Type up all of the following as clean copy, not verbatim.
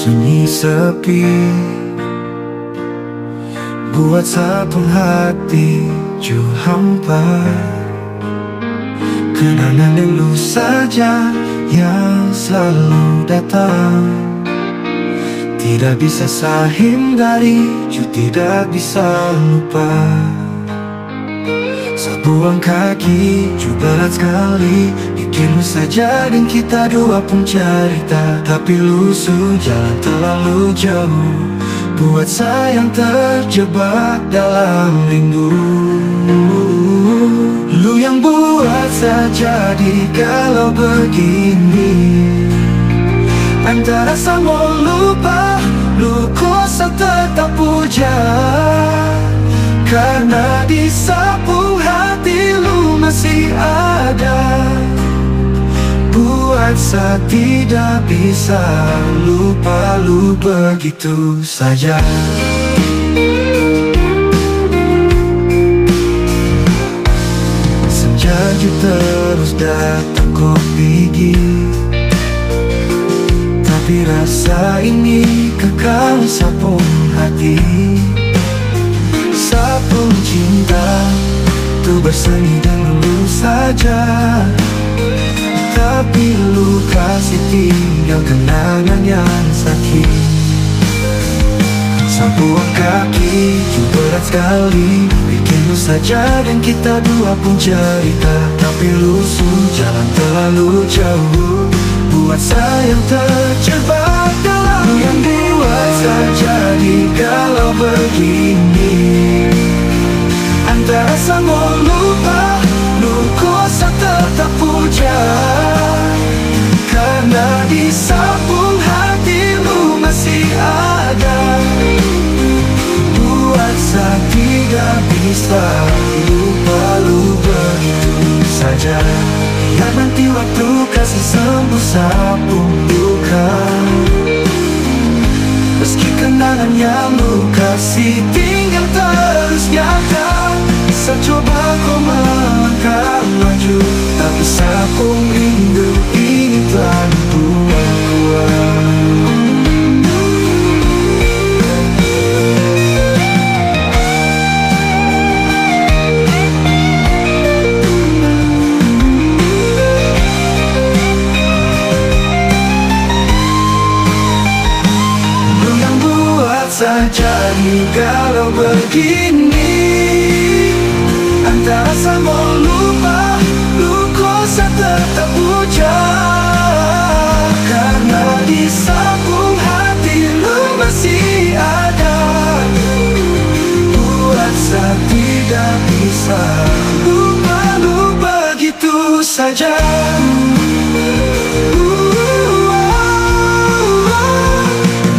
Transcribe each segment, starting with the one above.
Sunyi sepi buat sapung hati ju hampa. Kenangan dulu saja yang selalu datang, tidak bisa saya hindari, ju tidak bisa lupa. Sebuang kaki ju berat sekali, bikinmu saja dan kita dua pun cerita. Tapi lusuh jalan terlalu jauh, buat saya yang terjebak dalam rindu. Lu yang buat saya jadi galau begini. Antara saya mau lupa, lu kuasa tetap puja. Karena di sapung hati lu masih ada, buat saya tidak bisa lupa lu begitu saja. Senja ju terus datang kok pergi, tapi rasa ini kekal sapung hati. Sapung cinta tuh bersemi dan lu saja, tapi lu kasih tinggal kenangan yang sakit. Sapuan kaki ju berat sekali, bikin lu saja dan kita dua pun cerita. Tapi lusuh jalan terlalu jauh, buat saya yang terjebak dalam yang buat saya jadi galau begini. Antara saya mau lupa, lu kuasa tetap puja. Karena di sapung hati lu masih ada, buat saya tidak bisa lupa lu begitu saja. Biar nanti waktu kasih sembuh sapung luka, meski kenangan yang lu kasih tinggal terus nyata. Saya coba kau melangkah maju, tapi sapung rindu ini telah dibuang. Lu yang buat saya jadi galau begini. Antara saya mau lupa, lu kuasa tetap puja. Karena di sapung hati lu masih ada, buat saya tidak bisa lupa lu begitu saja.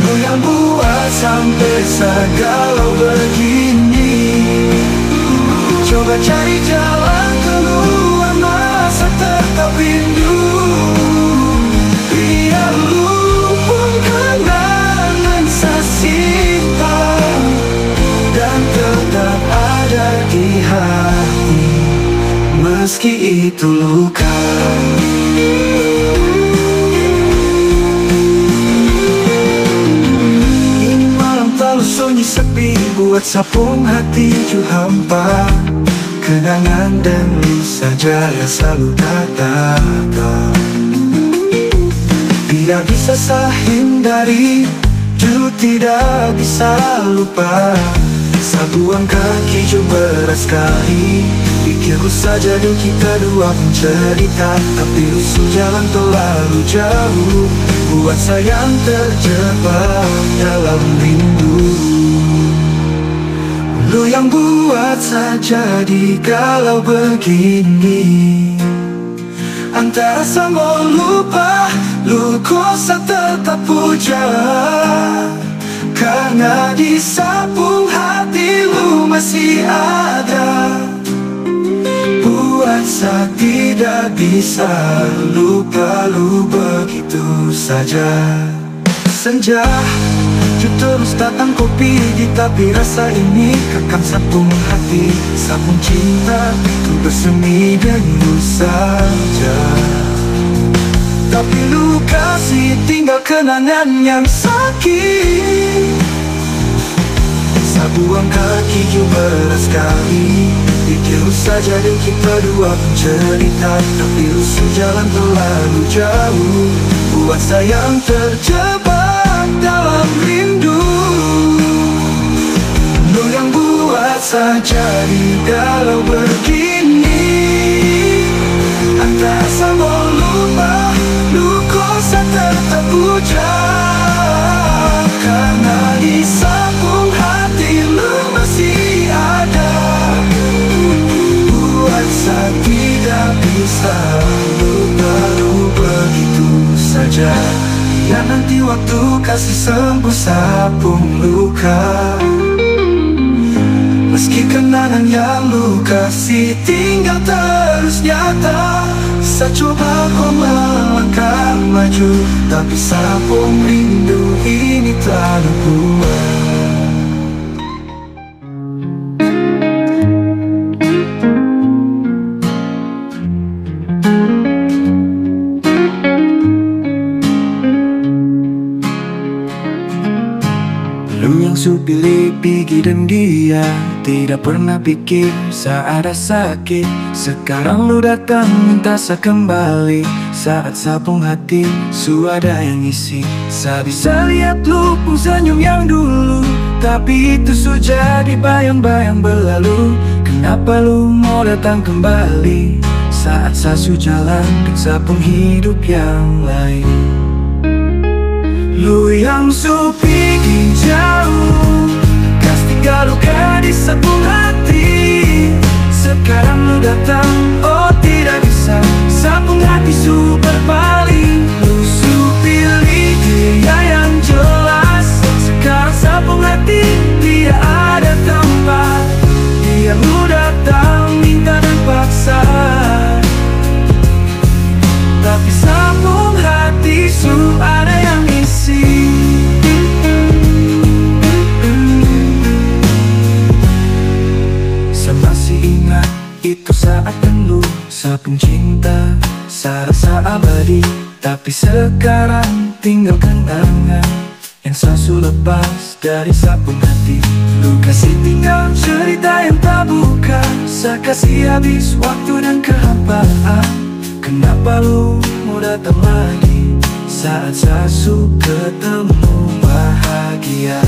Lu yang buat sampai saya galau begini. Coba cari jalan keluar, masa tetap rindu. Biar lu pun kenangan saya simpan, dan tetap ada di hati, meski itu luka. Ini malam terlalu sunyi sepi, buat sapung hati ju hampa. Kenangan dan lu saja yang selalu datang, tidak bisa saya hindari, ju tidak bisa lupa. Sabuang kaki ju berat sekali, pikirku saja dan kita dua pun cerita. Tapi lusuh jalan terlalu jauh, buat saya yang terjebak dalam rindu. Lu yang buat saya jadi galau begini. Antara saya mau lupa, lu kuasa tetap puja. Karena di sapung hati lu masih ada, buat saya tidak bisa lupa lu begitu saja. Senja ju terus datang kau pergi, tapi rasa ini kekang sapung hati. Sapung cinta itu bersemi denganmu saja, Tapi lu kasih tinggal kenangan yang sakit. Sabuang kaki jumpa sekali, pikir saja dan kita dua pun cerita. Tapi usul jalan terlalu jauh, buat sayang terjebak dalam rindu. Lu yang buat saja di galau begini. Antara sama lupa, lu kosa tetap ucap. Karena di sabung hati lu masih ada, buat saya tidak bisa lupa begitu saja. Dan nanti waktu kasih sembuh sabung luka. Meski kenangan yang lu kasih tinggal terus nyata, saya coba kau melangkah maju, tapi sabung rindu ini tak kuat. Lu yang su pilih pergi dan dia tidak pernah pikir saat ada sakit. Sekarang lu datang minta saya kembali, saat sabung hati su ada yang isi. Saya bisa lihat lu pun senyum yang dulu, tapi itu sudah jadi bayang-bayang berlalu. Kenapa lu mau datang kembali saat saya su jalan ke sabung hidup yang lain? Lu yang su pergi jauh, kas tinggal luka di sabung hati. Sekarang lu datang, oh tidak bisa, sabung hati su berpaling. Lu su pilih dia yang jelas, sekarang sabung hati tidak ada tempat. Dia lu datang minta dan paksa, tapi sabung hati su ada yang isi. Saya masih ingat itu saat dulu, sabung cinta saya rasa abadi. Tapi sekarang tinggal kenangan yang saya su lepas dari sabung hati. Lu kasih tinggal cerita yang tak buka, saya kasih habis waktu dan kehampaan. Kenapa lu mau datang lagi saat saya su ketemu bahagia?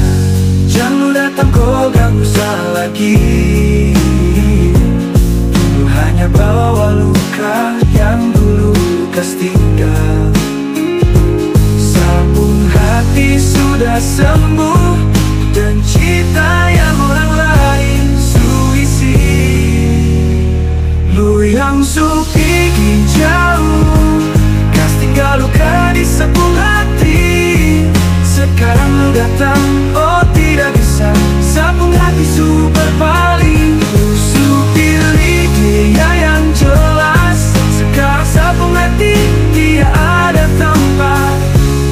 Jangan lu datang kau ganggu saya lagi. Lu hanya bawa luka yang dulu kas tinggal. Sabung hati sudah sembuh dan cinta yang orang lain su isi. Lu yang su pergi jauh, kas tinggal luka di sabung hati. Sekarang lu datang, oh tidak bisa, sabung hati su berpaling. Lu su pilih dia yang jelas, sekarang sabung hati tidak ada tempat.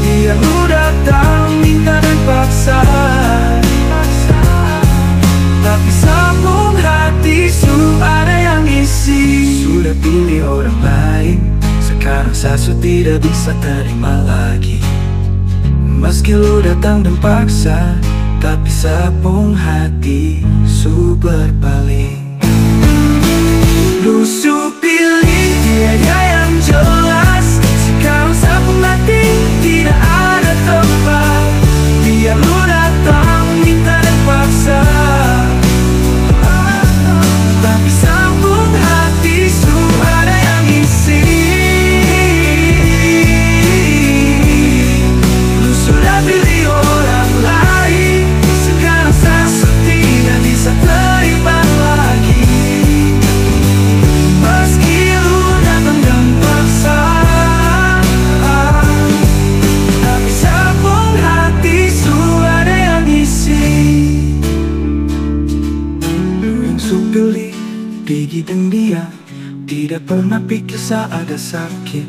Dia lu datang minta dan paksa, tapi sabung hati su ada yang isi. Sudah pilih orang lain, sekarang saya su tidak bisa terima lagi. Meski lu datang dan paksa, tapi sabung hati su berpaling. Lu su pilih dia yang jelas, sekarang sabung hati tidak ada tempat. Biar lu datang minta dan paksa, tapi sabung hati su ada yang isi. Lu sudah pilih orang lain, sekarang saya su tidak bisa terima lagi. Meski lu datang dan paksa, tapi sabung hati su ada yang isi. Lu yang su pilih pergi dan dia tidak pernah pikir saat ada sakit.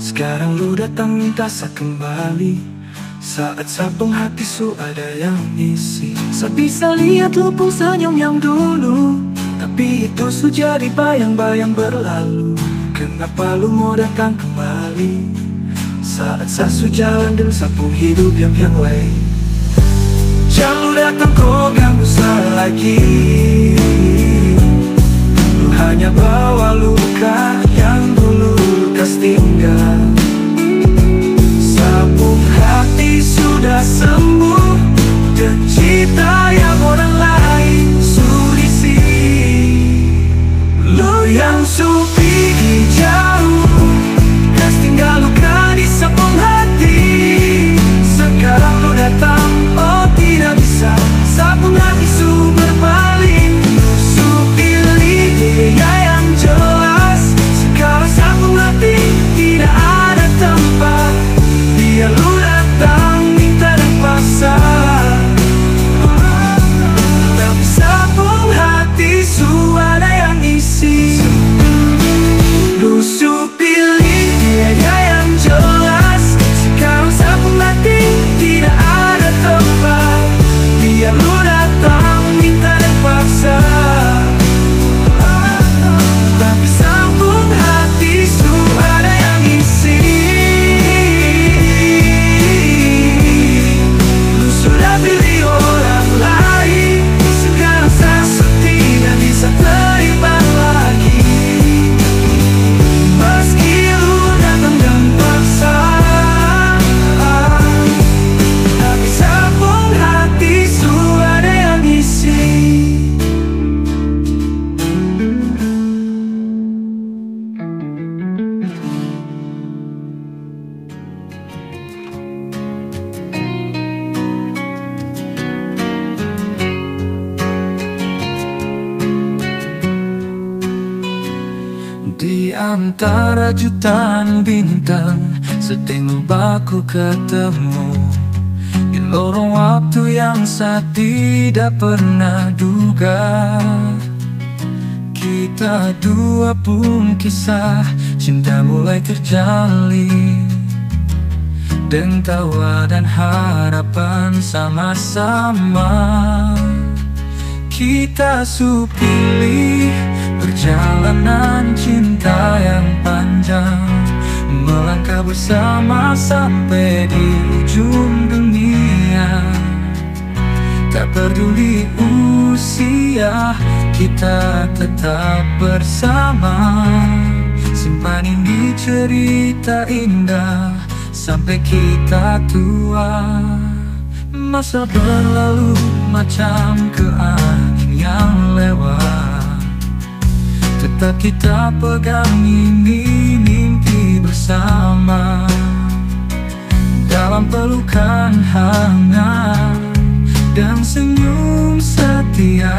Sekarang lu datang minta saya kembali, saat sabung hati su ada yang isi. Saya bisa lihat lu pun senyum yang dulu, tapi itu sudah jadi bayang-bayang berlalu. Kenapa lu mau datang kembali Saat sasu jalan dan sapu hidup yang lain. Jangan lu datang kau ganggu saya lagi. Lu hanya bawa luka yang dulu lekas tinggal. Sabung hati sudah sembuh, dan cita yang orang lain sudah isi. Lu yang supi jauh, kas tinggal luka di sabung hati. Sekarang lu datang, oh tidak bisa. Sabung hati su berpaling. Su pilih dia yang jelas. Sekarang sabung hati tidak ada tempat. Dia lu datang minta dan paksa. Tapi sabung hati su ada yang isi. Lu su pilih dia yang jelas. Sekarang sabung hati tidak ada tempat. Dia lu datang minta dan paksa. Tapi sabung hati su ada yang isi. Lu sudah pilih orang lain. Sekarang saya tidak bisa terlibat lagi. Meski lu datang dan paksa, tapi sabung hati su ada yang isi. Di antara jutaan bintang, setinggal baku ketemu di lorong waktu yang saya tidak pernah duga. Kita dua pun kisah cinta mulai terjalin, dan tawa dan harapan sama-sama. Kita supilih perjalanan cinta yang panjang, melangkah bersama sampai di ujung dunia. Tak peduli usia, kita tetap bersama. Simpan ini cerita indah sampai kita tua. Masa berlalu macam keangin yang lewat, tetap kita pegang ini mimpi bersama. Dalam pelukan hangat dan senyum setia,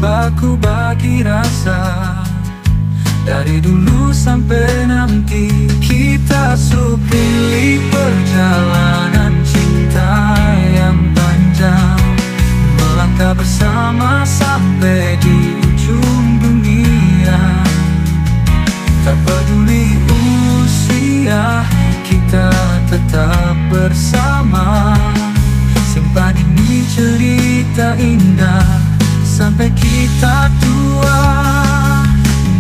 baku bagi rasa. Dari dulu sampai nanti kita supili perjalanan cinta yang panjang, melangkah bersama sampai di ujung dunia. Tak peduli usia, kita tetap bersama. Simpan ini cerita indah sampai kita tua.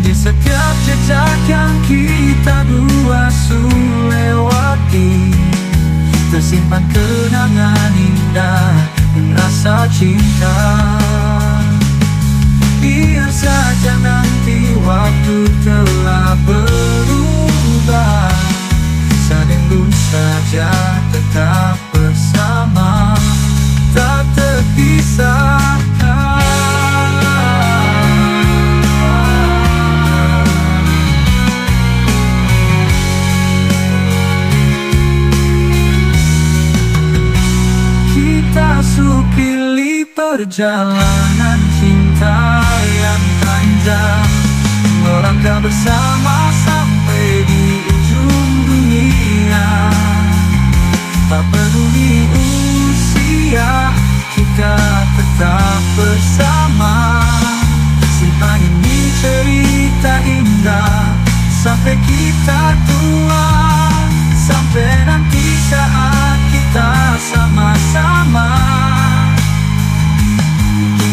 Di setiap jejak yang kita dua lewati, tersimpan kenangan indah dan rasa cinta. Biar saja nanti waktu telah berubah, sadengku saja tetap bersama, tak terpisahkan. Kita supili perjalanan cinta yang panjang, melangkah bersama sampai di ujung dunia. Tak peduli usia, kita tetap bersama. Simpan ini cerita indah sampai kita tua. Sampai nanti saat kita sama-sama,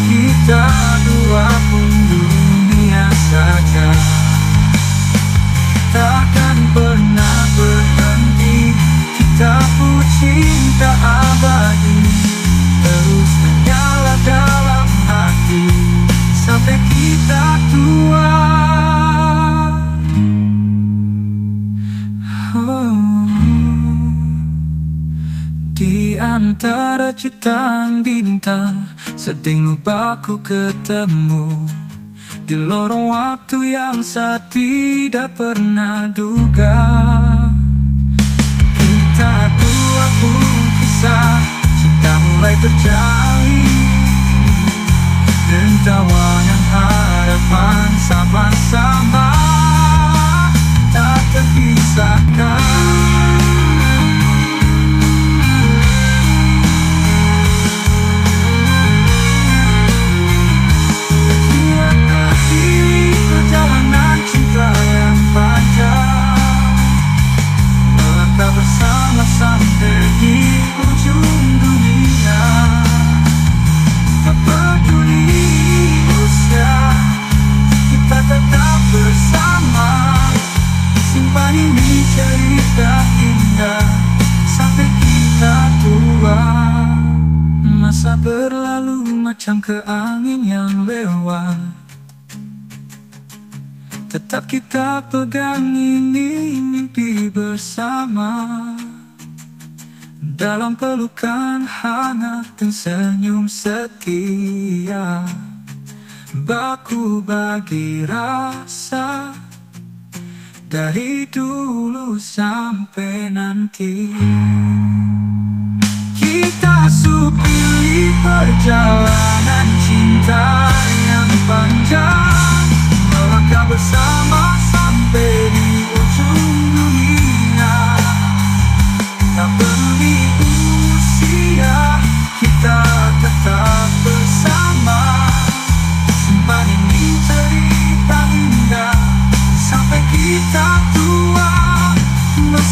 kita dua pun dunia saja, takkan pernah berhenti antara jutaan bintang, sedang lupa ku ketemu di lorong waktu yang saya tidak pernah duga. Kita dua pun kisah cinta mulai terjalin, dan tawanan harapan sama-sama tak terpisahkan. Perjalanan cinta yang panjang, melangkah bersama sampai di ujung dunia. Tak peduli usia, kita tetap bersama. Simpan ini cerita indah sampai kita tua. Masa berlalu macam keangin yang lewat, tetap kita pegang ini mimpi bersama. Dalam pelukan hangat dan senyum setia, baku bagi rasa dari dulu sampai nanti. Kita supili perjalanan cinta yang panjang, melangkah bersama sampai di ujung dunia. Tak peduli usia, kita tetap bersama. Simpan ini cerita indah sampai kita tua.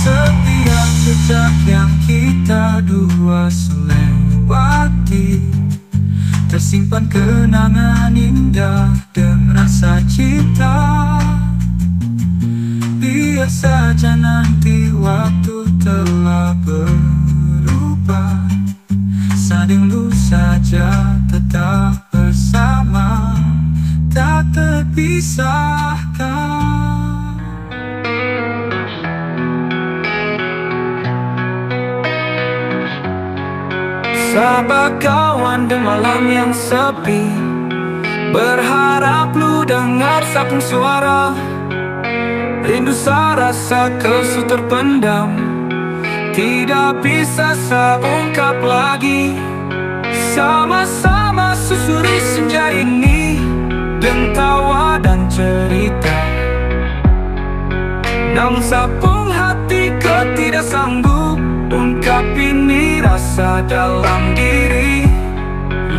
Setiap jejak yang kita dua selewati, tersimpan kenangan indah dan rasa cinta. Biar saja nanti waktu telah berubah, saling lu saja tetap bersama, tak terpisahkan. Sahabat kawan di malam yang sepi, berharap lu dengar sapung suara. Rindu saya rasa kesu terpendam, tidak bisa saya ungkap lagi. Sama-sama susuri senja ini, dengan tawa dan cerita. Namun sapung hati ketidak sanggup ungkap ini rasa dalam diri.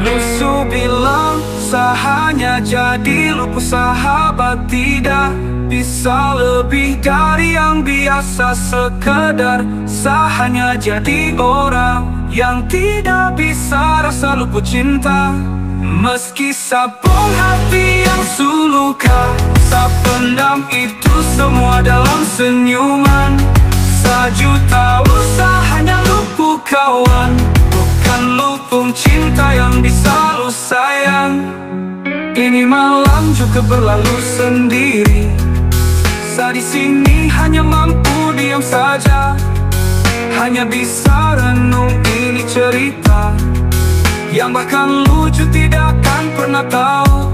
Lusu bilang saya hanya jadi lupa sahabat, tidak bisa lebih dari yang biasa. Sekedar saya hanya jadi orang yang tidak bisa rasa lupa cinta. Meski sabung hati yang suluka, saya pendam itu semua dalam senyuman. Sejuta usaha hanya lupu kawan, bukan lupung cinta yang bisa lu sayang. Ini malam juga berlalu sendiri, saya di sini hanya mampu diam saja, hanya bisa renung ini cerita yang bahkan lucu tidak akan pernah tahu.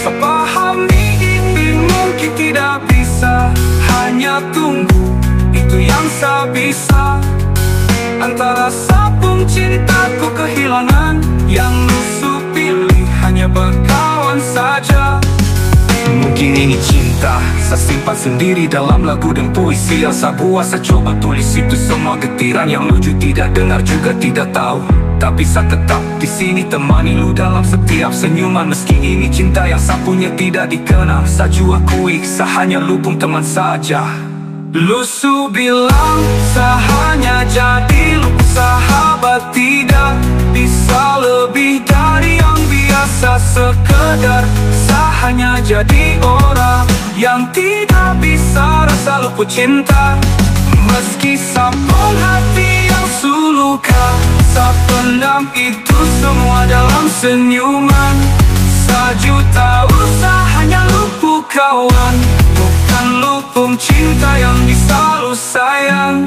Saya pahami ini mungkin tidak bisa, hanya tunggu itu yang saya bisa. Antara sabung cintaku kehilangan, yang lusuh pilih hanya berkawan saja. Mungkin ini cinta, saya simpan sendiri dalam lagu dan puisi yang saya buat. Saya coba tulis itu semua getiran yang lucu tidak dengar juga tidak tahu. Tapi saya tetap di sini temani lu dalam setiap senyuman. Meski ini cinta yang saya punya tidak dikenal, saya juga akui saya hanya lupung teman saja. Lusu bilang saya hanya jadi lupa sahabat, tidak bisa lebih dari yang biasa. Sekedar saya hanya jadi orang yang tidak bisa rasa lupa cinta. Meski sabung hati yang suluka, saya pendam itu semua dalam senyuman. Sejuta usaha hanya lupu kawan, bukan lupung cinta yang bisa lu sayang.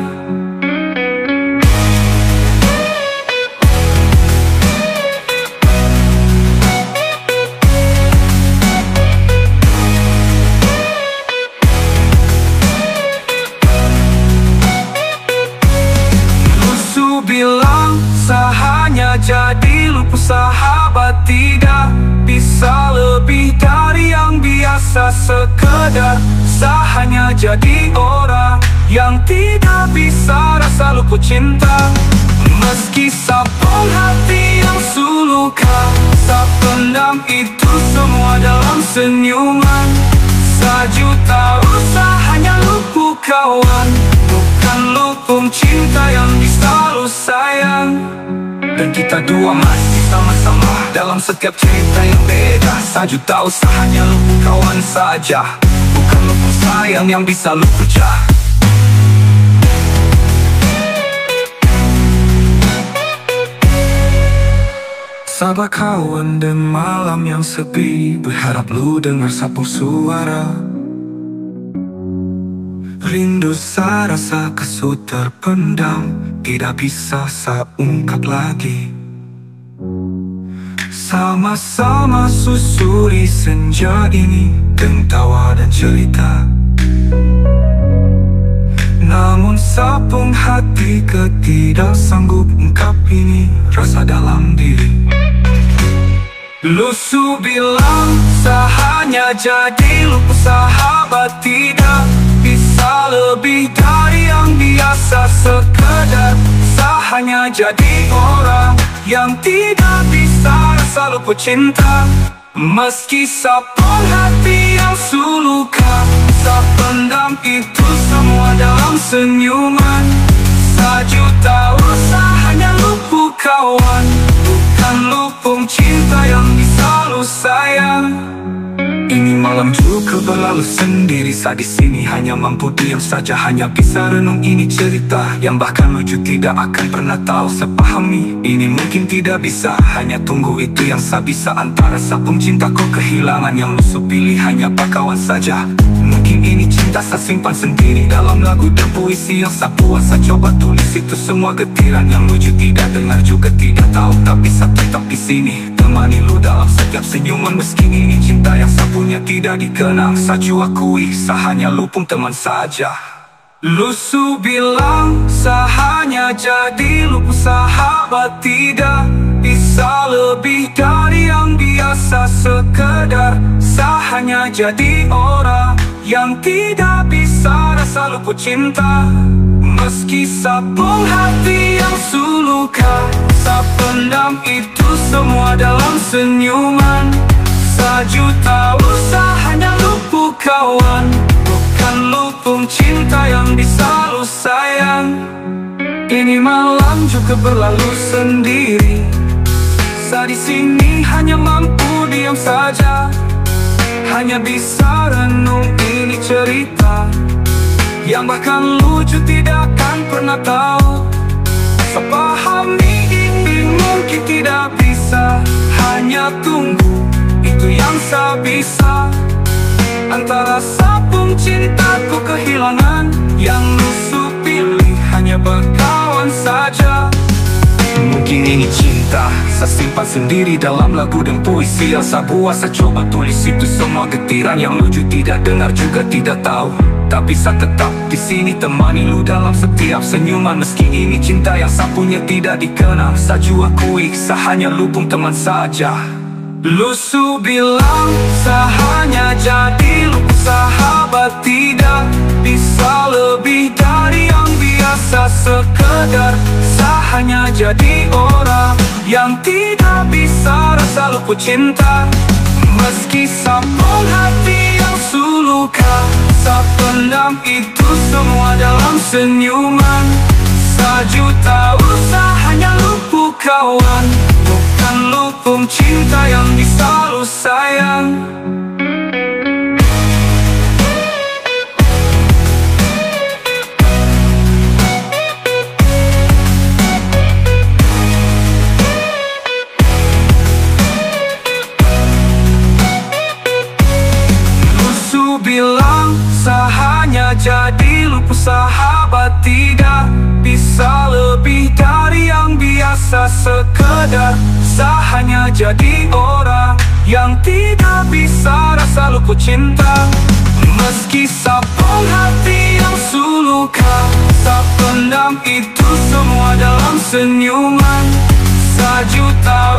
luput sahabat tidak bisa lebih dari yang biasa sekedar sah hanya jadi orang yang tidak bisa rasa luput cinta. Meski sapung hati yang suluka, sapendam itu semua dalam senyuman. Sejuta usaha hanya luput kawan, bukan luput cinta yang bisa lu sayang. Dan kita dua masih sama-sama dalam setiap cerita yang beda. Sejuta usaha hanya luput kawan saja, bukan luput sayang yang bisa lu pecah. Sabar kawan dan malam yang sepi, berharap lu dengar sapu suara. Rindu saya rasa kesut terpendam, tidak bisa saya ungkap lagi. Sama-sama susuri senja ini dengan tawa dan cerita. Namun sapung hati ketidak sanggup ungkap ini rasa dalam diri. Lusu bilang sah hanya jadi luput sahabat tidak bisa lebih dari yang biasa sekedar sah hanya jadi orang yang tidak bisa rasa luput cinta. Meski sapung hati yang suluka, sapendam itu semua dalam senyuman. Sejuta usaha hanya luput kawan, bukan luput cinta yang bisa lu sayang. Ini malam juga berlalu sendiri, saat di sini hanya mampu diam saja, hanya bisa renung ini cerita yang bahkan lucu tidak akan pernah tahu sepahami. Ini mungkin tidak bisa, hanya tunggu itu yang saya bisa. Antara sapung cinta kau kehilangan, yang lu pilih hanya bakawan saja. Mungkin ini cinta saya simpan sendiri dalam lagu dan puisi yang saya buat. Saya coba tulis itu semua getiran yang lucu tidak dengar juga tidak tahu, tapi saya tetap di sini temani lu dalam setiap senyuman. Meski ini cinta yang saya punya tidak dikenang, saya akui saya hanya luput teman saja. Lusu bilang saya hanya jadi luput sahabat tidak bisa lebih dari yang biasa sekedar sah hanya jadi orang yang tidak bisa rasa luput cinta. Meski sapung hati yang suluka, sapendam itu semua dalam senyuman. Sejuta usaha hanya luput kawan, bukan luput cinta yang bisa lu sayang. Ini malam juga berlalu sendiri, saya di sini hanya mampu diam saja, hanya bisa renung ini cerita yang bahkan lucu tidak akan pernah tahu. Sepahami ini mungkin tidak bisa, hanya tunggu itu yang saya bisa. Antara sapung cintaku kehilangan, yang lusu pilih hanya berkawan saja. Mungkin ini cinta saya simpan sendiri dalam lagu dan puisi yang saya buat. Saya coba tulis itu semua getiran yang lucu tidak dengar juga tidak tahu, tapi saya tetap di sini temani lu dalam setiap senyuman. Meski ini cinta yang saya punya tidak dikenal, saya akui saya hanya luput teman saja. Lusu bilang saya hanya jadi luput sahabat tidak bisa lebih dari yang biasa sekedar sah hanya jadi orang yang tidak bisa rasa luput cinta. Meski sapung hati yang suluka, sapendam itu semua dalam senyuman. Sejuta usaha hanya luput kawan, bukan luput cinta yang bisa lu sayang. Lusu bilang saya hanya jadi luput sahabat tidak bisa lebih dari yang biasa sekedar sah hanya jadi orang yang tidak bisa rasa luput cinta. Meski sapung hati yang suluka, sapendam itu semua dalam senyuman. Sejuta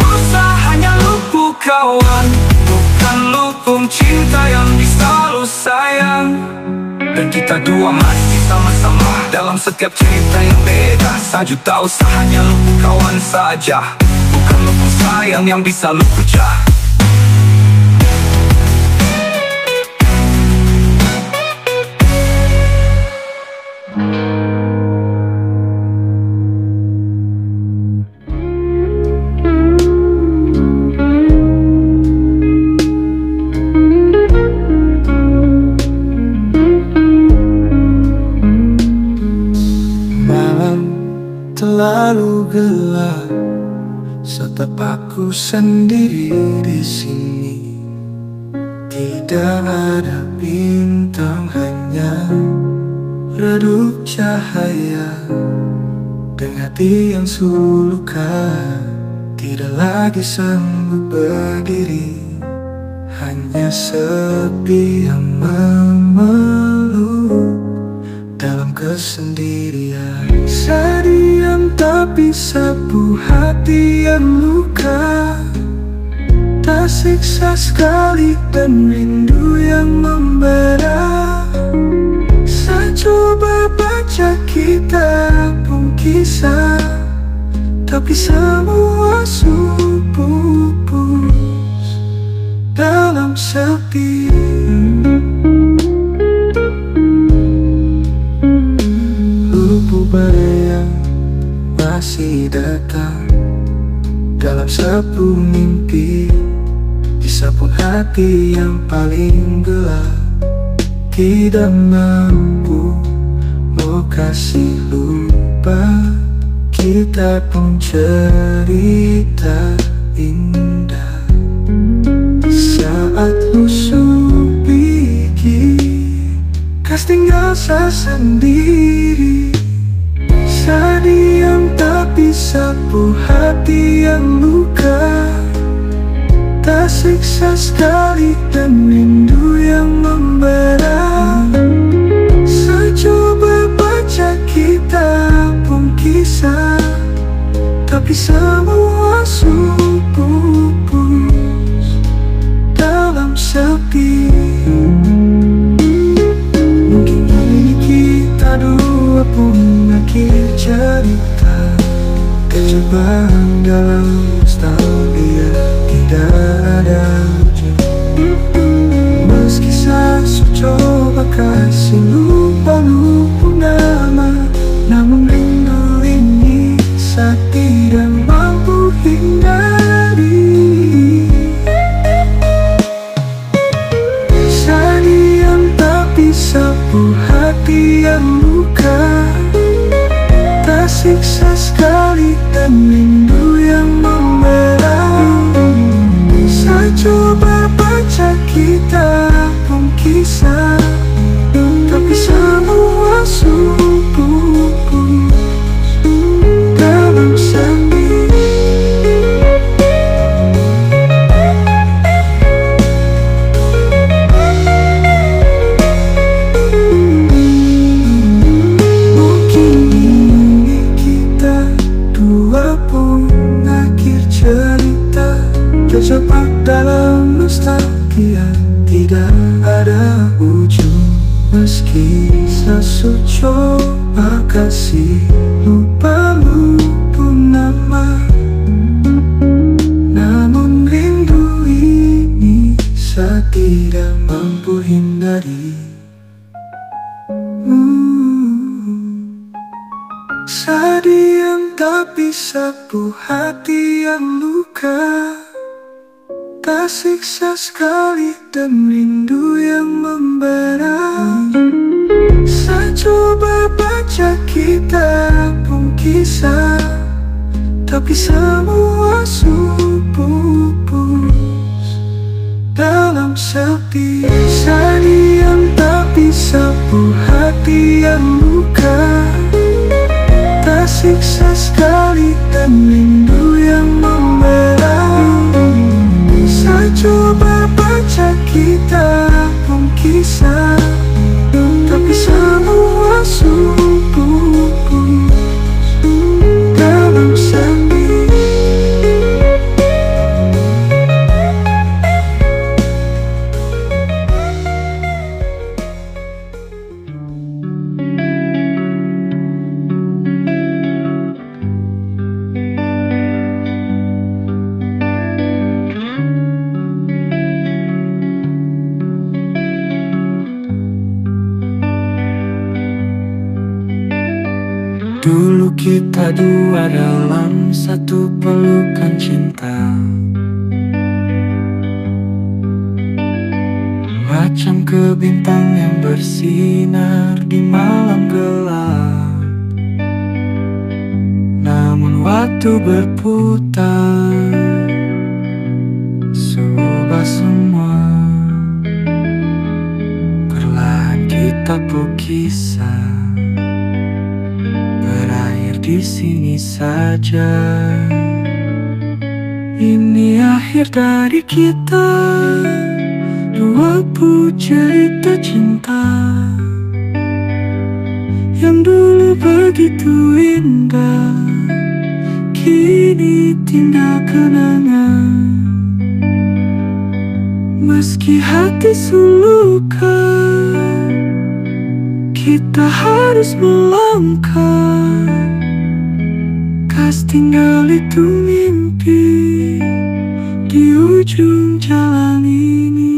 setiap cerita yang beda, sejuta usahanya lumpuh kawan saja. Bukan lumpuh sayang yang bisa lu pecah. Terlalu gelap, tetap aku sendiri di sini. Tidak ada bintang, hanya redup cahaya. Dengan hati yang suluka, tidak lagi sanggup berdiri. Hanya sepi yang memeluk dalam kesendirian. Sediam tak bisa bu hati yang luka, tak siksa sekali dan rindu yang membara. Saya coba baca kitab pun kisah, tapi semua pupus dalam sepi. Yang masih datang dalam sebuah mimpi, di sapu hati yang paling gelap. Tidak mampu mau kasih lupa, kita pun cerita indah. Saat musuh bikin kas tinggal saya sendiri. Diam tak bisa bu hati yang luka, tak siksa sekali dan rindu yang membara. Saya coba baca kitab pun kisah, tapi semua pupus dalam sepi. Mungkin ini kita dua pun akhir cerita, kecobaan dalam nostalgia tidak ada ujung. Meski saya coba kasih lupa nama, namun rindu ini saya tidak mampu hindari. Saya diam tak bisa bu hati yang luka, siksa sekali dan rindu yang membara. Saya coba baca kitab pun kisah, tapi semua pupus dalam sepi. Terjebak dalam nostalgia tidak ada ujung. Meski saya coba kasih lupa nama, namun rindu ini saya tidak mampu hindari. Saya diam tak bisa bu hati yang luka, tak siksa sekali dan rindu yang membara. Saya coba baca kitab pun kisah, tapi semua pupus dalam sepi. Saya diam tak bisa bu hati yang luka, tak siksa sekali dan rindu yang membara. Saya coba baca kitab pun kisah, tapi semua pupus dalam sepi. kita dua dalam satu pelukan cinta, macam ke bintang yang bersinar di malam gelap. Namun waktu berputar, subah semua. Perlahan kita berkisah, berakhir di sini saja. Ini akhir dari kita, dua buah cerita cinta yang dulu begitu indah, kini tinggal kenangan. Meski hati suluka, kita harus melangkah. Kas tinggal itu mimpi di ujung jalan ini.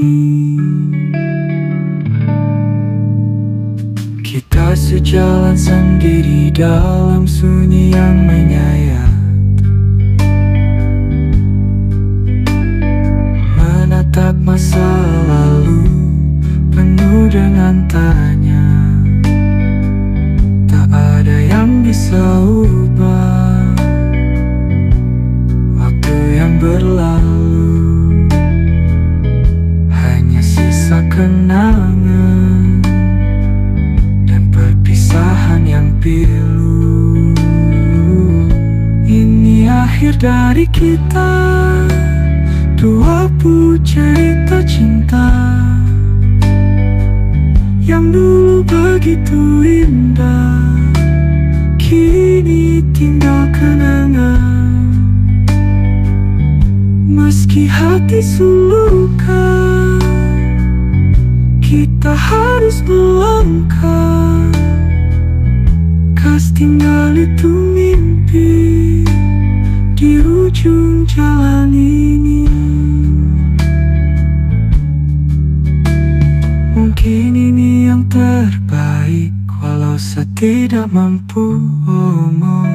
Kita sejalan sendiri dalam sunyi yang menyayat, menatap masa lalu penuh dengan tanya. Tak ada yang bisa ubah waktu yang berlalu, hanya sisa kenangan dan perpisahan yang pilu. Ini akhir dari kita, dua buah cerita cinta yang dulu begitu indah, kini tinggal kenangan. Meski hati suluka, kita harus melangkah. Kas tinggal itu mimpi di ujung jalan ini. Mungkin ini yang terbaik, walau saya tidak mampu omong.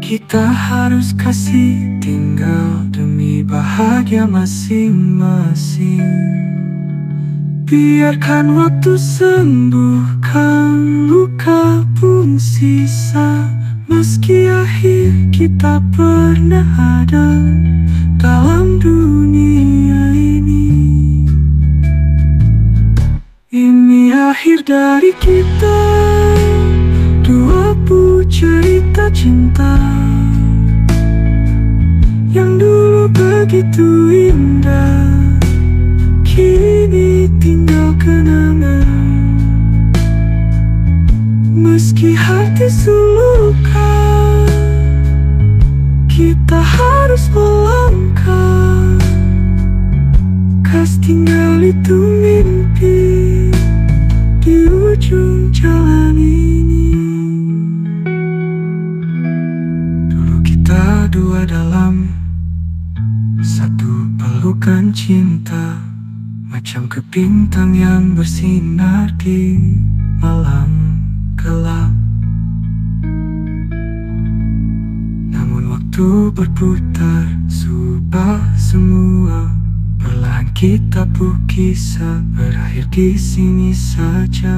Kita harus kasih tinggal demi bahagia masing-masing. Biarkan waktu sembuhkan luka pun sisa. Meski akhir kita pernah ada dalam dunia ini. Ini akhir dari kita, dua buah cerita cinta yang dulu begitu indah, kini tinggal kenangan. Meski hati suluka, kita harus melangkah. Kas tinggal itu mimpi di ujung jalan ini. Dulu kita dua dalam satu pelukan cinta, macam ke bintang yang bersinar di malam gelap. Namun waktu berputar, subah semua. Perlahan kita berkisah, berakhir di sini saja.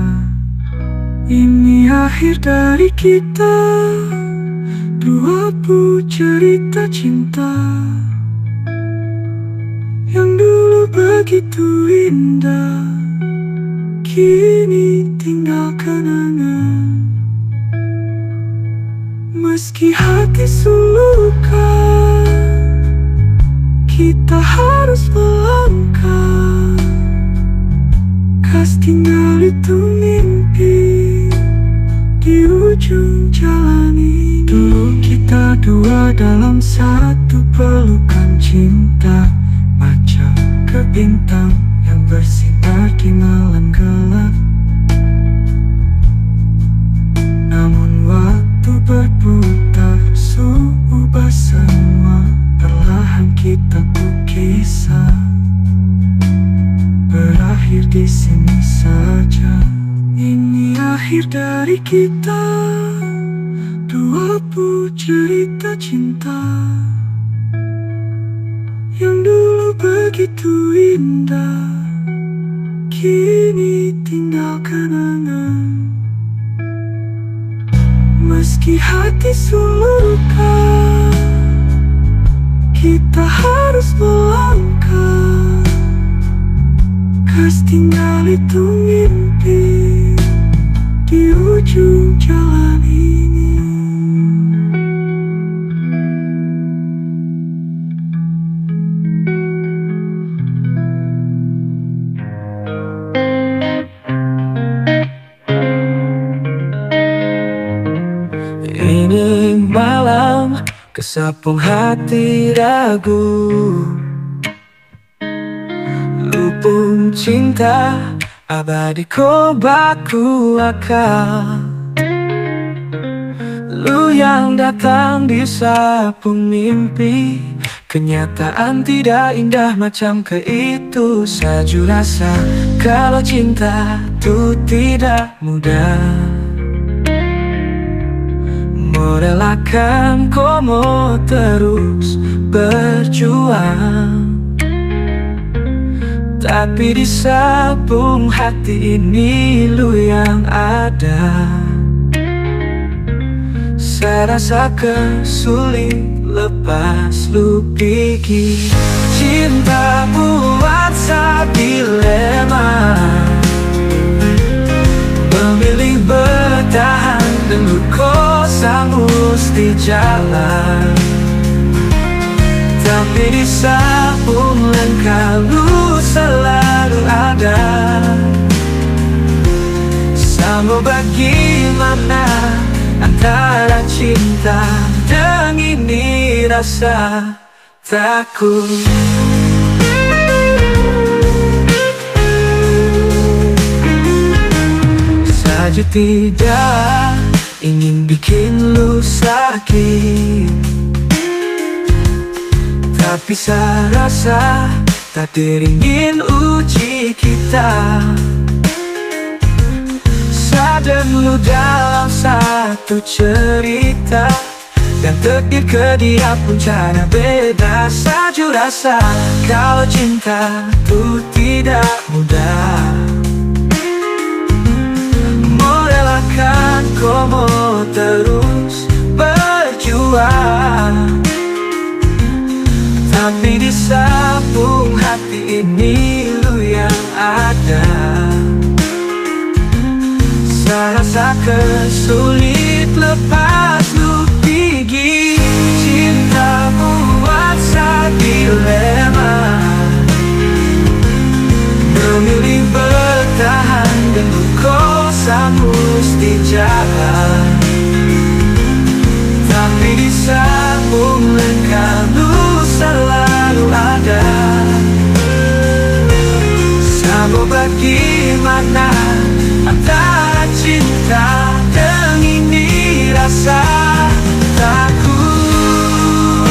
Ini akhir dari kita, dua buah cerita cinta yang dulu begitu indah, kini tinggal kenangan. Meski hati suluka, kita harus melangkah. Kas tinggal itu mimpi di ujung jalan ini. Dulu kita dua dalam satu pelukan cinta, macam ke bintang yang bersinar di malam gelap. Namun waktu berputar, ubah semua. Perlahan kita berkisah, berakhir di sini saja. Ini akhir Lahir dari kita dua cerita cinta yang dulu begitu indah, kini tinggal kenangan. Meski hati selalu luka, kita harus melangkah. Kas tinggal itu mimpi di ujung jalan ini. Ini malam kesapung hati ragu, lupung cinta abadi kau baku akal. Lu yang datang di sapung mimpi, kenyataan tidak indah macam ke itu. Saju rasa kalau cinta itu tidak mudah, merelakan kau mau terus berjuang. Tapi di sapung hati ini lu yang ada. Saya rasa kesulit lepas lu pergi. Cinta buat saya dilema, memilih bertahan dan lu kosa mesti jalan. Tapi di sapung langkah lu selalu ada. Sama bagaimana antara cinta dan ini rasa takut. Saja tidak ingin bikin lu sakit, tapi saya rasa takdir ingin uji kita. Sadar lu dalam satu cerita, dan takdir ke dia pun cara beda. Saju rasa kalau cinta itu tidak mudah, merelakan kau mau terus berjuang. Tapi di sapung hati ini lu yang ada. Saya rasa kesulit lepas lu pergi. Cinta buat saya dilema, memilih bertahan dan lu kosa mesti jalan. Tapi di sapung langkah lu selalu ada. Sama bagaimana antara cinta dan ini rasa takut.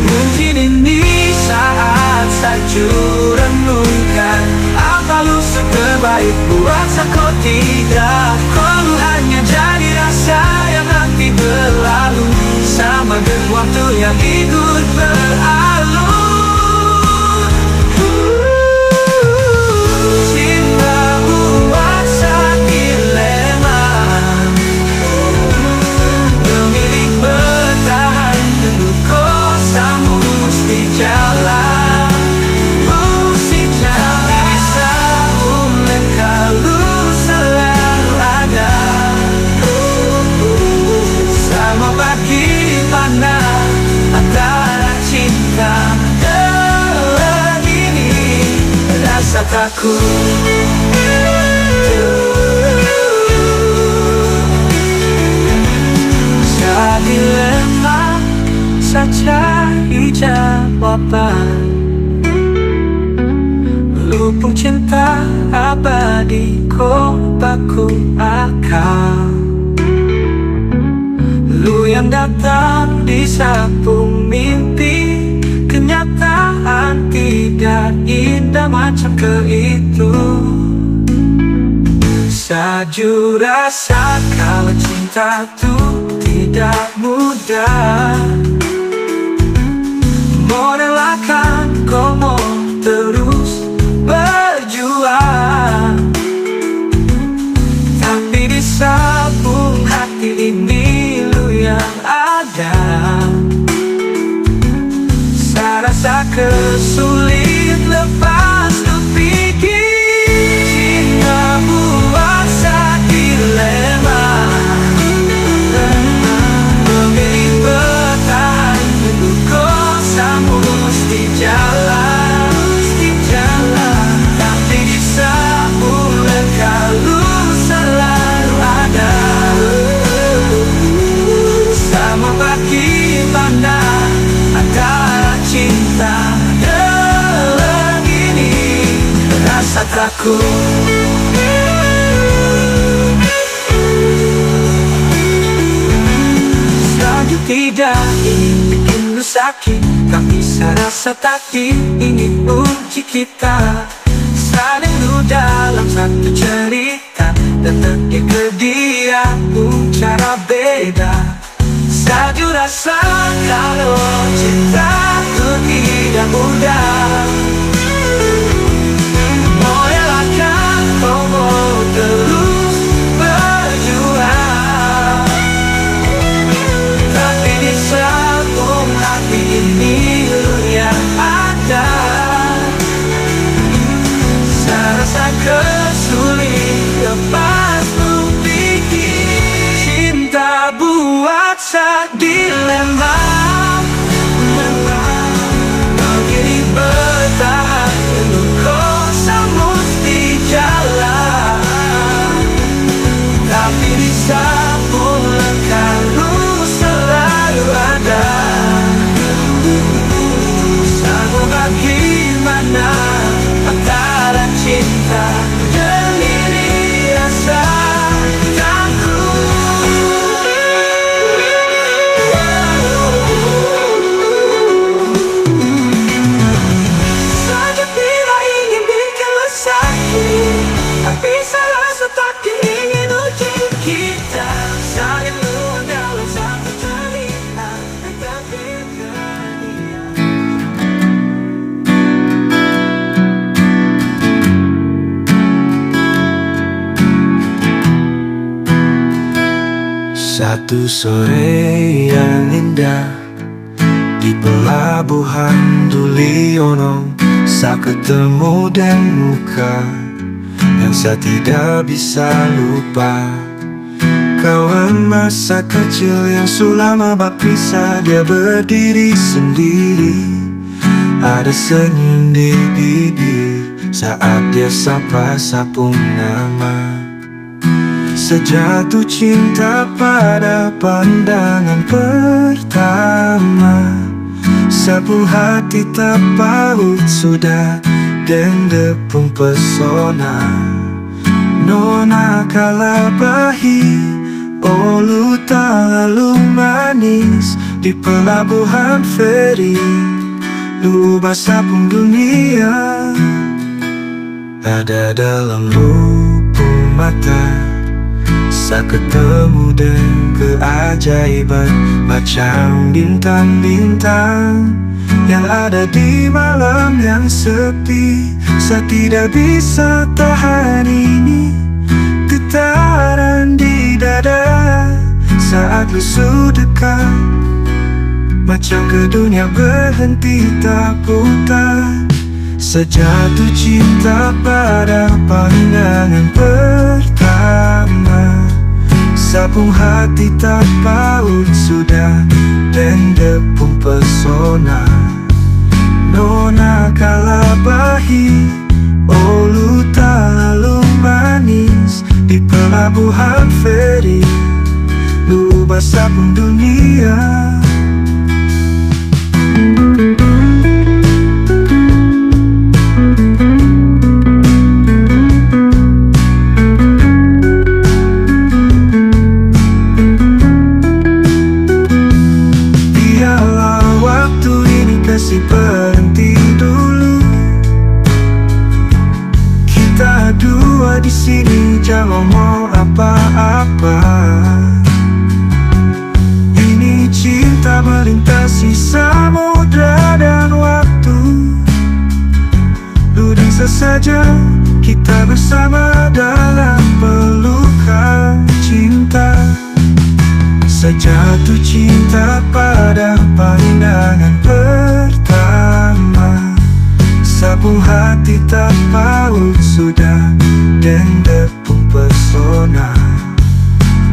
Mungkin ini saat saju renungkan, apa lu sebaik buat kau tidak. Kau hanya jadi rasa yang nanti berlalu, sama dengan waktu yang ikut berlalu. Cinta buat saya dilema, memilih bertahan dan lu kosa mesti jalan. Mesti jalan. Bisa mulai kalau selalu ada. Sama bagaimana antara cinta dan ini rasa takut. Saya dilema saja jawaban, lupung cinta abadi kau baku akal. Lu yang datang di sapung mimpi, kenyataan tidak tidak indah macam ke itu. Saju rasa kalau cinta tuh tidak mudah. Merelakan kau mau terus berjuang, tapi di sabung hati ini lu yang ada. Saya rasa kesulit lepas lu pikir. Cinta buat saya dilema, memilih bertahan untuk kosa mesti jalan, tapi di sabun kalau selalu ada. Sama bagaimana antara cinta dalam ini rasa takut. Tidak ingin bikin lu sakit, tapi saya rasa tadi ini kunci kita. Saling lu dalam satu cerita, dan nanti ke dia pun cara beda. Saju rasa kalau cinta itu tidak mudah. Mau relakan, kau mau terus berjuang, tapi di sabung hati ini lu yang ada. Saya rasa kesulit lepas lu pikir. Cinta buat saya dilema, begini bertahan untuk kosa mesti jalan, tapi di sabung kalau selalu ada. Sama bagaimana antara cinta dan iri rasa takut. Saja tidak ingin bikin lu sakit, tapi saya rasa tak ingin uji kita. Saling lu dalam satu cerita, tapi satu sore yang indah di pelabuhan Duliono, saya ketemu dan muka yang saya tidak bisa lupa. Kawan masa kecil yang sulama berpisah, dia berdiri sendiri. Ada senyum di bibir saat dia sapa sapung nama. Sejatuh cinta pada pandangan pertama, sapu hati tak paut sudah dan depung pesona. Nona kalabahi, oh lu terlalu manis. Di pelabuhan feri, lu ubah sapung dunia. Ada dalam lubuk mata, saya ketemu dengan keajaiban macam bintang-bintang yang ada di malam yang sepi. Saya tidak bisa tahan ini getaran di dada saat lu sudekat, macam ke dunia berhenti tak putar. Sejatuh cinta pada pandangan pertama, sapung hati tak paut sudah dan depung pesona. Nona kalabahi, oh lu terlalu manis. Di pelabuhan feri, lu ubah sapung dunia. Biarlah waktu ini kasih berhenti dulu. apa-apa. Ini cinta melintasi samudra dan waktu. Ludah saja kita bersama dalam pelukan cinta. Sejatuh cinta pada pandangan pertama. Sapu hati tak paut sudah dan depung pesona.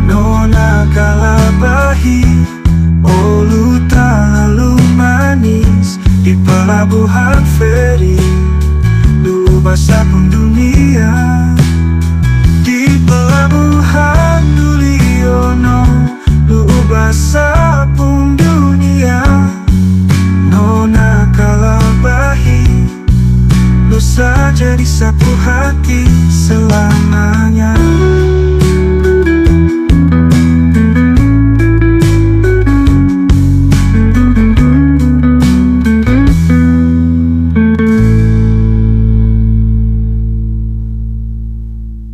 Nona Kalabahi, ulu terlalu manis di pelabuhan feri. Dulu basah pun dunia di pelabuhan Duliono. Dulu basah pun dunia. Nona Kalabahi, lu saja di sapu hati selamanya.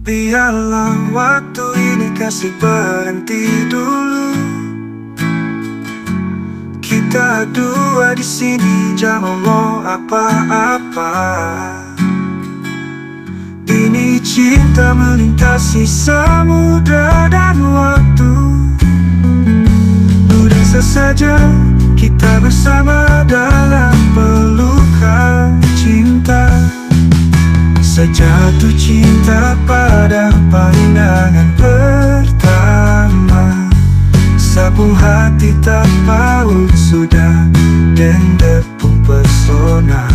Biarlah waktu ini kasih berhenti dulu. Kita dua di sini jangan mau apa-apa. Ini cinta melintasi samudra dan waktu. Ludah saja kita bersama dalam pelukan cinta. Sejatuh cinta pada pandangan pertama. Sapu hati tak paut sudah dan depung pesona.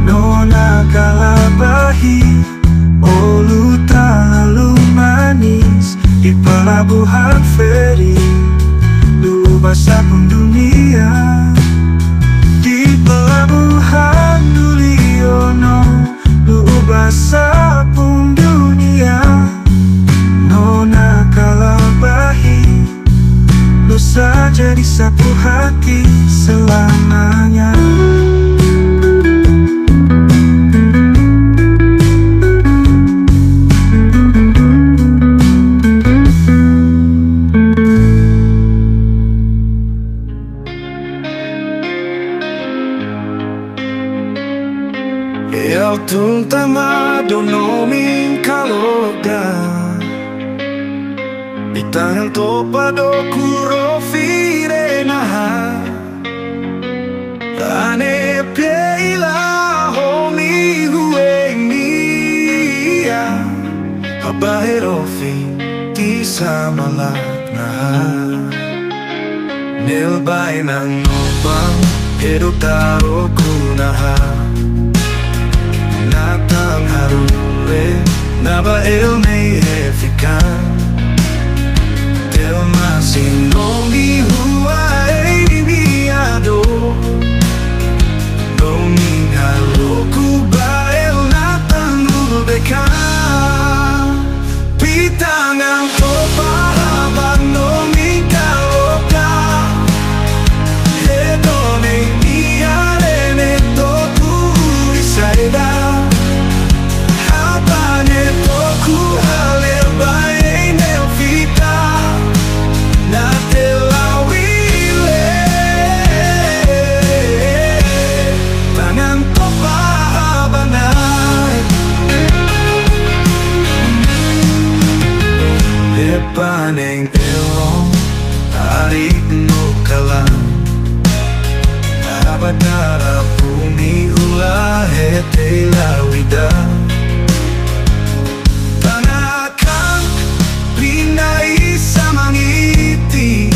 Nona Kalabahi, ulu terlalu manis di pelabuhan feri. Dulu basah pun dunia di pelabuhan Duliono. Dulu basah pun dunia. Nona Kalabahi, lu saja di sapu hati selamanya. Eu tuntamado nome kaloda di tangan topado kuro firenaha. Tane peila homi huengia abaherofi ti samalakna. Nel bainang nopang hidup taro kunaha. Natang harule naba el may ficar. Del masino mi huai miado. Doming haloku ba el natang ulbeka. Pitangan topa habang noming kaloka. Hedone niarene toku isaida. Paneng elong tarik no kalang abadara bumi ulah hete lawida. Tanakan pinai samangiti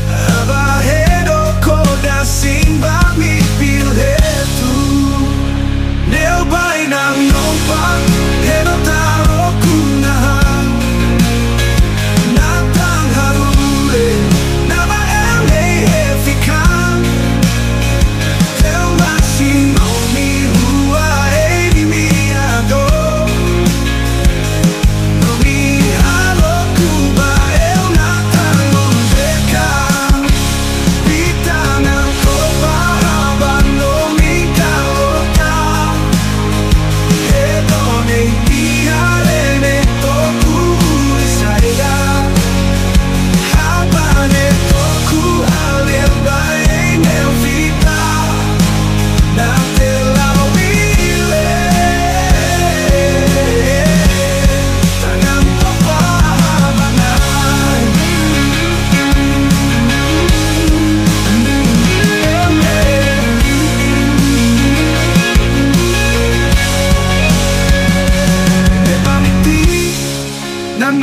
abahedo koda simba mi pilhetu. Nel bainang nompang hedo taro kunahan.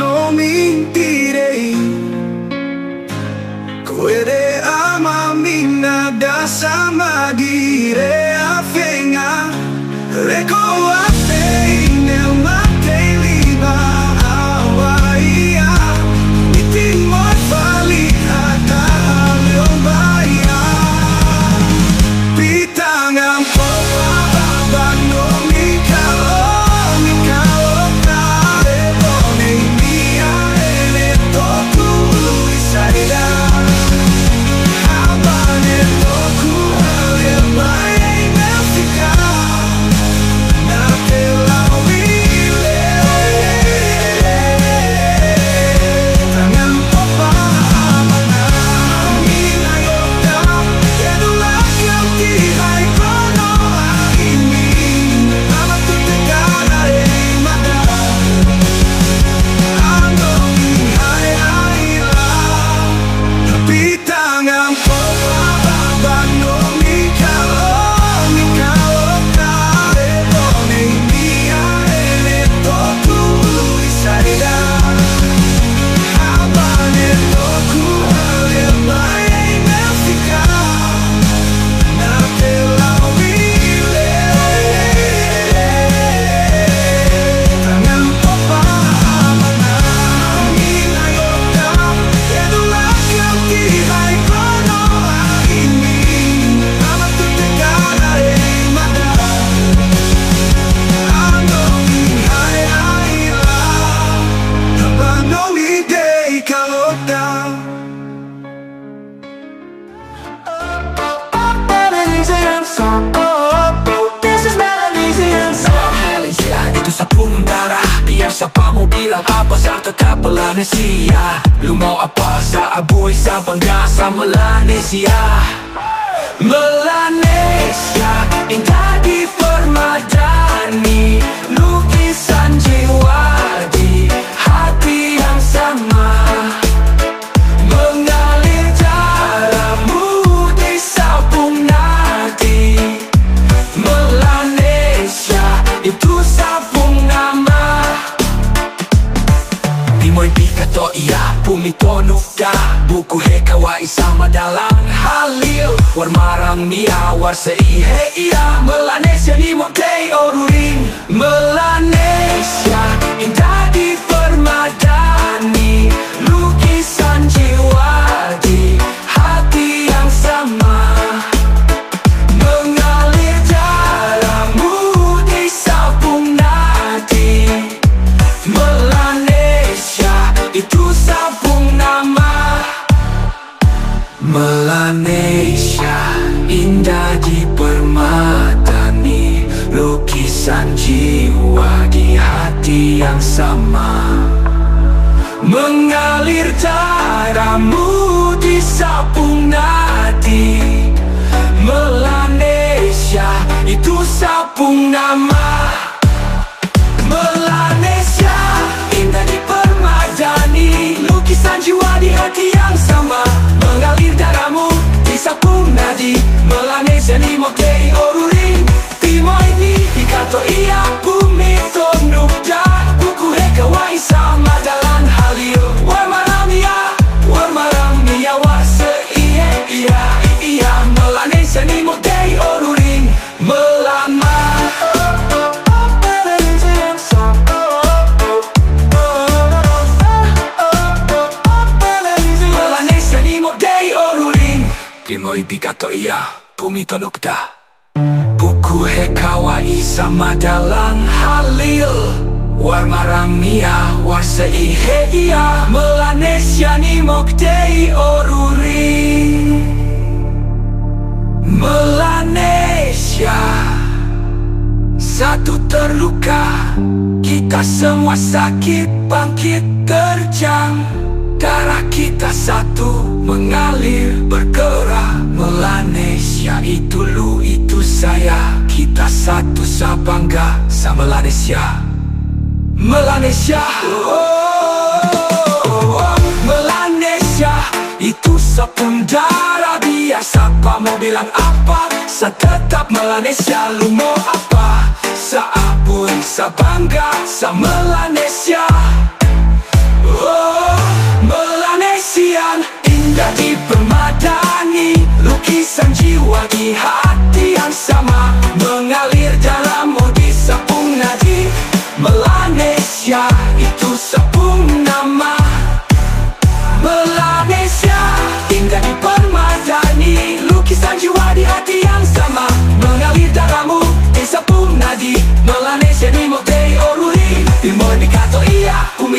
no mentirei. Puede amarme nada sama dire a fenga. Recuate nel mate lima awaia. Itin mo fali ata leobaya. Pitang ang pababa no mikalo ka. Rebone mia ele toku isaida. Siapa mau bilang apa saat tetap Melanesia. Lu mau apa sa abuy sa bangga sa Melanesia. Melanesia indah di permadani. Lukisan jiwa di hati yang sama. Mengalir darahmu di sabung nadi. Melanesia itu sabung nama. Mo'y bikato iya, pumitonok ka. Bukuhe kawai sama dalang halil. War marang niya, war sa ihe iya. Melanesia ni mo kay oruring. Melanesia, indah di permadani. Lukisan jiwa di hati yang sama. Mengalir darahmu di sabung nadi. Melanesia itu sabung nama. Melanesia indah di permadani. Lukisan jiwa di hati yang sama. Mengalir darahmu di sabung nadi. Melanesia itu sabung nama. Melanesia indah di permadani. Lukisan jiwa di hati yang sama. Mengalir darahmu di sabung nadi. Melanesia ni mo kay oruring. Timo ini ikato iya bumi tonuk da. Bukuhe kawai sama dalan halil. War maramia war se iya iya iya. Melanesia ni mo kay oruring. Melama Mo'y bikato iya, pumitonok da. Bukuhe kawai sama dalang halil. War maramia, war sa ihe iya. Melanesia ni mo kay oruring. Melanesia satu terluka, kita semua sakit, bangkit terjang. Darah kita satu mengalir bergerak. Melanesia itu lu, itu saya. Kita satu sabangga sa Melanesia. Melanesia Melanesia itu sepundara biasa. Apa mau bilang apa, sa tetap Melanesia. Lu mau apa, sa abun, sa bangga sa Melanesia.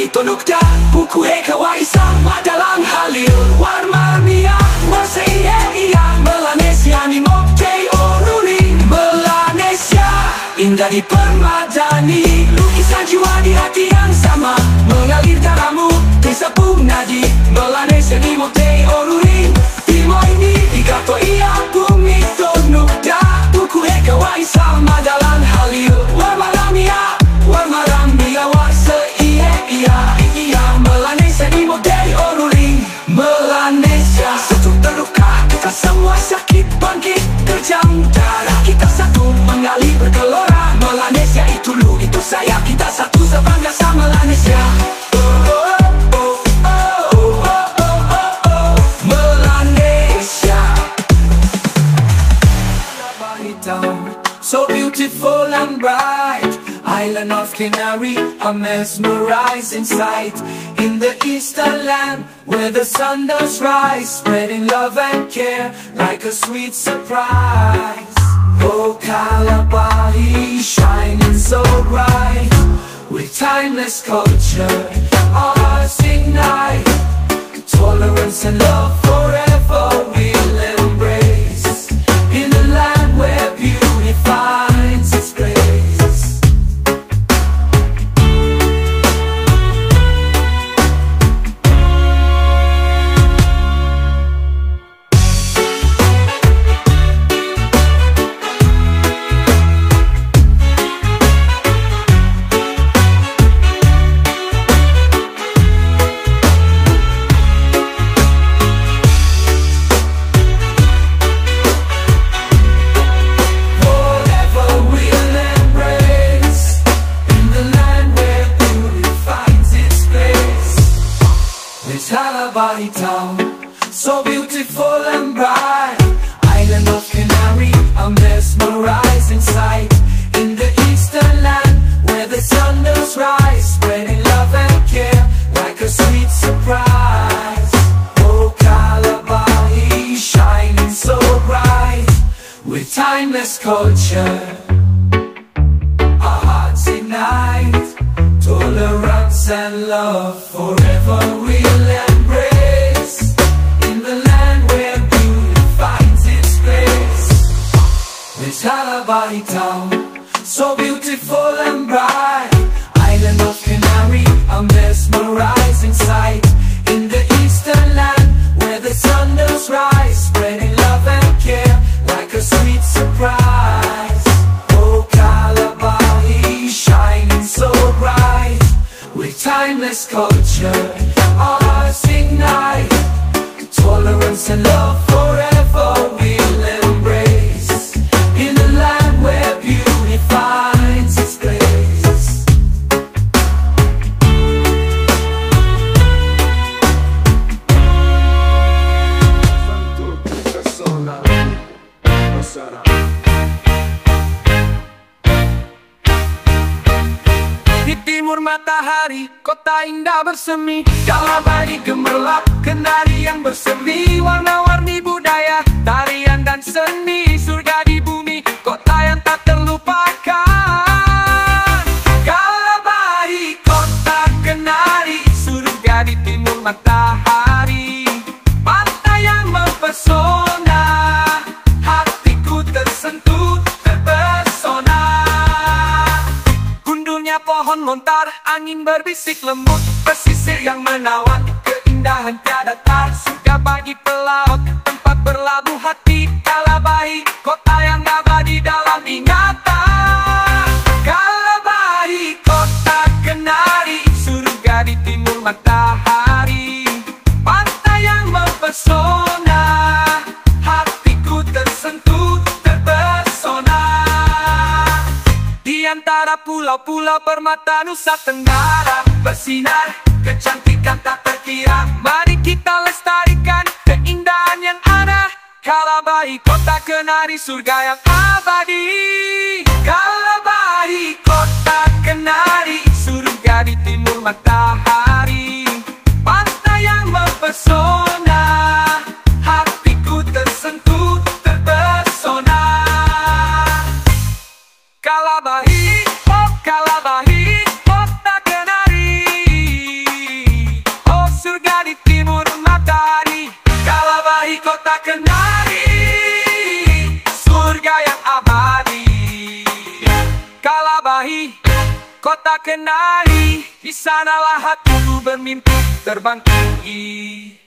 Kalabahi tonukda buku hekawai sama dalam halil warmania wasaiya ia Melanesia ni mokte oruri Melanesia indah di permadani lukisan jiwa di hati yang sama mengalir darahmu disapung nadi Melanesia ni mokte oruri Timo ini digato ia bumi tonukda buku hekawai sama dalam halil warmania ia Melanesia ni model oruri Melanesia satu terluka kita semua sakit bangkit terjang darah kita satu mengalir bergelora Melanesia itu lu itu saya kita satu sebangga sama Melanesia Melanesia so beautiful and bright Island of Canary, a mesmerizing sight in the eastern land where the sun does rise, spreading love and care like a sweet surprise. Oh, Calabahi, shining so bright with timeless culture, our hearts ignite. Tolerance and love forever we'll embrace in the land where beauty finds its grace. Calabahi town, so beautiful and bright. Island of Canary, a mesmerizing sight in the eastern land where the sun does rise, spreading love and care like a sweet surprise. Oh, Calabahi, shining so bright with timeless culture, our hearts ignite. Tolerance and love forever we'll embrace in the land where beauty finds its place. This Calabahi town, so beautiful and bright. Island of Canary, a mesmerizing sight in the eastern land where the sun does rise, spreading love and care like a sweet surprise. Oh, Calabahi, shining so bright with timeless culture, our hearts ignite. Tolerance and love forever we'll embrace in the land where beauty finds its place. Di timur matahari, kota indah bersemi. Calabahi gemerlap, kenari yang bersemi. Warna-warni budaya, tarian dan seni. Surga di bumi, kota yang tak terlupakan. Calabahi, kota kenari. Surga di timur matahari. Pantai yang mempesona, hatiku tersentuh, terpesona. Gundulnya pohon lontar, angin berbisik lembut. Pesisir yang menawan, keindahan tiada tar. Surga bagi pelaut, tempat berlabuh hati. Calabahi, kota yang abadi dalam ingatan. Calabahi, kota kenari. Surga di timur matahari. Pantai yang mempesona, hatiku tersentuh, terpesona. Di antara pulau-pulau permata Nusa Tenggara bersinar kecantikan tak terkira. Mari kita lestarikan keindahan yang ada. Calabahi, kota kenari, surga yang abadi. Calabahi, kota kenari. Surga di timur matahari. Pantai yang mempesona, hatiku tersentuh, terpesona. Calabahi, oh Calabahi, kota kenari. kota Kenari, surga yang abadi. Kalabahi, kota Kenari, di sanalah hatiku bermimpi terbang tinggi.